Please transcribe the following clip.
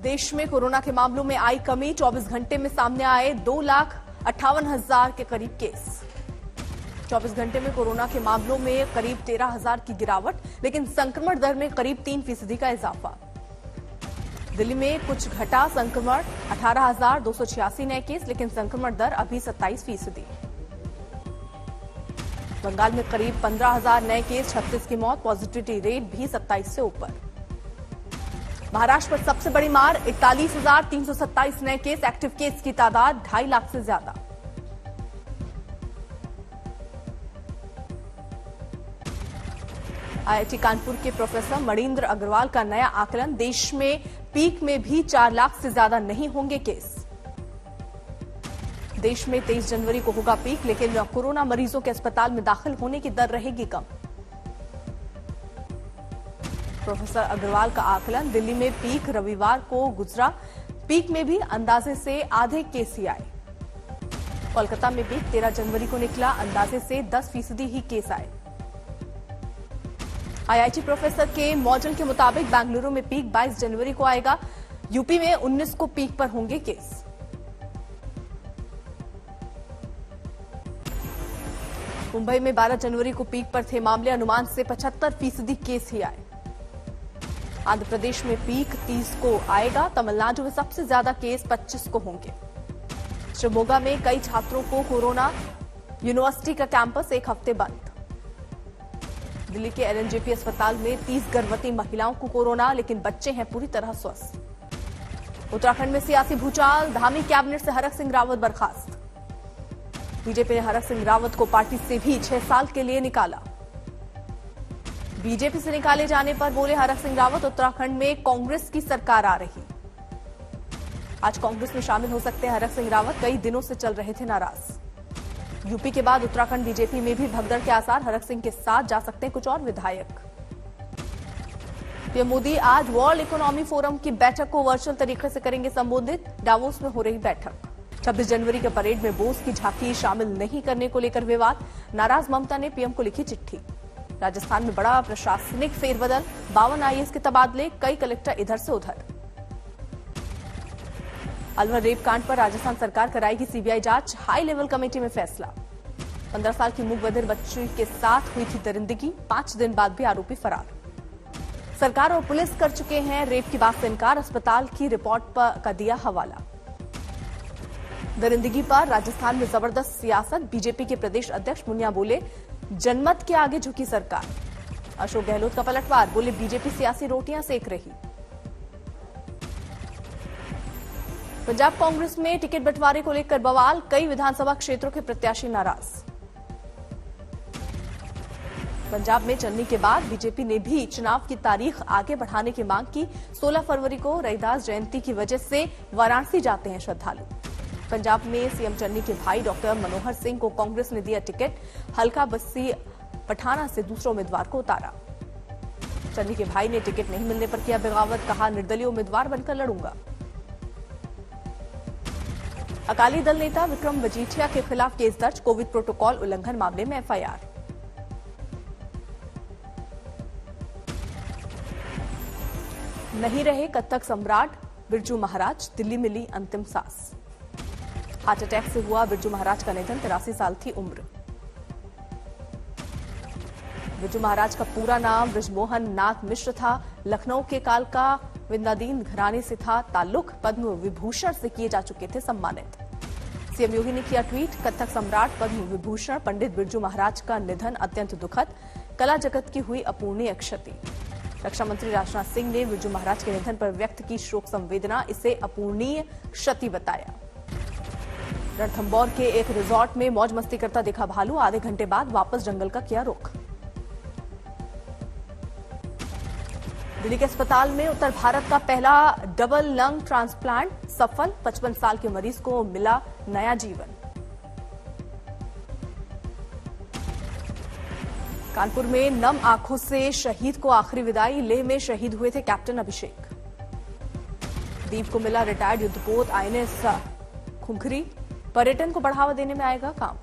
देश में कोरोना के मामलों में आई कमी। 24 घंटे में सामने आए 2,58,000 के करीब केस। 24 घंटे में कोरोना के मामलों में करीब 13,000 की गिरावट, लेकिन संक्रमण दर में करीब 3% का इजाफा। दिल्ली में कुछ घटा संक्रमण, 18,286 नए केस, लेकिन संक्रमण दर अभी 27%। बंगाल में करीब 15,000 नए केस, 36 की मौत, पॉजिटिविटी रेट भी 27 से ऊपर। महाराष्ट्र पर सबसे बड़ी मार, 41,327 नए केस, एक्टिव केस की तादाद 2.5 लाख से ज्यादा। आईआईटी कानपुर के प्रोफेसर मणिंद्र अग्रवाल का नया आकलन, देश में पीक में भी 4 लाख से ज्यादा नहीं होंगे केस। देश में 23 जनवरी को होगा पीक, लेकिन कोरोना मरीजों के अस्पताल में दाखिल होने की दर रहेगी कम। प्रोफेसर अग्रवाल का आकलन, दिल्ली में पीक रविवार को गुजरा, पीक में भी अंदाजे से आधे केस ही आए। कोलकाता में पीक 13 जनवरी को निकला, अंदाजे से 10% ही केस आए। आईआईटी प्रोफेसर के मॉडल के मुताबिक बेंगलुरु में पीक 22 जनवरी को आएगा, यूपी में 19 को पीक पर होंगे केस। मुंबई में 12 जनवरी को पीक पर थे मामले, अनुमान से 75% केस ही आए। आंध्र प्रदेश में पीक 30 को आएगा, तमिलनाडु में सबसे ज्यादा केस 25 को होंगे। शिवमोगा में कई छात्रों को कोरोना, यूनिवर्सिटी का कैंपस 1 हफ्ते बंद। दिल्ली के एलएनजेपी अस्पताल में 30 गर्भवती महिलाओं को कोरोना, लेकिन बच्चे हैं पूरी तरह स्वस्थ। उत्तराखंड में सियासी भूचाल, धामी कैबिनेट से हरक सिंह रावत बर्खास्त। बीजेपी ने हरक सिंह रावत को पार्टी से भी 6 साल के लिए निकाला। बीजेपी से निकाले जाने पर बोले हरक सिंह रावत, उत्तराखंड में कांग्रेस की सरकार आ रही। आज कांग्रेस में शामिल हो सकते हैं हरक सिंह रावत, कई दिनों से चल रहे थे नाराज। यूपी के बाद उत्तराखंड बीजेपी में भी भगदड़ के आसार, हरक सिंह के साथ जा सकते हैं कुछ और विधायक। पीएम मोदी आज वर्ल्ड इकोनॉमी फोरम की बैठक को वर्चुअल तरीके से करेंगे संबोधित, डावोस में हो रही बैठक। 26 जनवरी के परेड में बोस की झांकी शामिल नहीं करने को लेकर विवाद, नाराज ममता ने पीएम को लिखी चिट्ठी। राजस्थान में बड़ा प्रशासनिक फेरबदल, 52 आईएएस के तबादले, कई कलेक्टर इधर से उधर। अलवर रेप कांड पर राजस्थान सरकार कराएगी सीबीआई जांच, हाई लेवल कमेटी में फैसला। 15 साल की मूक बधिर बच्ची के साथ हुई थी दरिंदगी, 5 दिन बाद भी आरोपी फरार। सरकार और पुलिस कर चुके हैं रेप की बात से इनकार, अस्पताल की रिपोर्ट का दिया हवाला। दरिंदगी पर राजस्थान में जबरदस्त सियासत, बीजेपी के प्रदेश अध्यक्ष मुनिया बोले जनमत के आगे झुकी सरकार। अशोक गहलोत का पलटवार, बोले बीजेपी सियासी रोटियां सेक रही। पंजाब कांग्रेस में टिकट बंटवारे को लेकर बवाल, कई विधानसभा क्षेत्रों के प्रत्याशी नाराज। पंजाब में चन्नी के बाद बीजेपी ने भी चुनाव की तारीख आगे बढ़ाने की मांग की। 16 फरवरी को रविदास जयंती की वजह से वाराणसी जाते हैं श्रद्धालु। पंजाब में सीएम चन्नी के भाई डॉक्टर मनोहर सिंह को कांग्रेस ने दिया टिकट, हल्का बस्सी पठाना से दूसरे उम्मीदवार को उतारा। चन्नी के भाई ने टिकट नहीं मिलने पर किया बगावत, कहा निर्दलीय उम्मीदवार बनकर लड़ूंगा। अकाली दल नेता विक्रम मजीठिया के खिलाफ केस दर्ज, कोविड प्रोटोकॉल उल्लंघन मामले में एफआईआर। नहीं रहे कत्थक सम्राट बिरजू महाराज, दिल्ली में ली अंतिम सांस। हार्ट अटैक से हुआ बिरजू महाराज का निधन, 83 साल थी उम्र। बिरजू महाराज का पूरा नाम बृजमोहन नाथ मिश्र था, लखनऊ के कालका विंदादीन घराने से था ताल्लुक, पद्म विभूषण से किए जा चुके थे सम्मानित। सीएम योगी ने किया ट्वीट, कत्थक सम्राट पद्म विभूषण पंडित बिरजू महाराज का निधन अत्यंत दुखद, कला जगत की हुई अपूर्णीय क्षति। रक्षा मंत्री राजनाथ सिंह ने बिरजू महाराज के निधन पर व्यक्त की शोक संवेदना, इसे अपूर्णीय क्षति बताया। रणथंभौर के एक रिजॉर्ट में मौज मस्ती करता दिखा भालू, आधे घंटे बाद वापस जंगल का किया रुख। दिल्ली के अस्पताल में उत्तर भारत का पहला डबल लंग ट्रांसप्लांट सफल, 55 साल के मरीज को मिला नया जीवन। कानपुर में नम आंखों से शहीद को आखिरी विदाई, लेह में शहीद हुए थे कैप्टन अभिषेक। दीप को मिला रिटायर्ड युद्धपोत आईएनएस खुंखरी, पर्यटन को बढ़ावा देने में आएगा काम।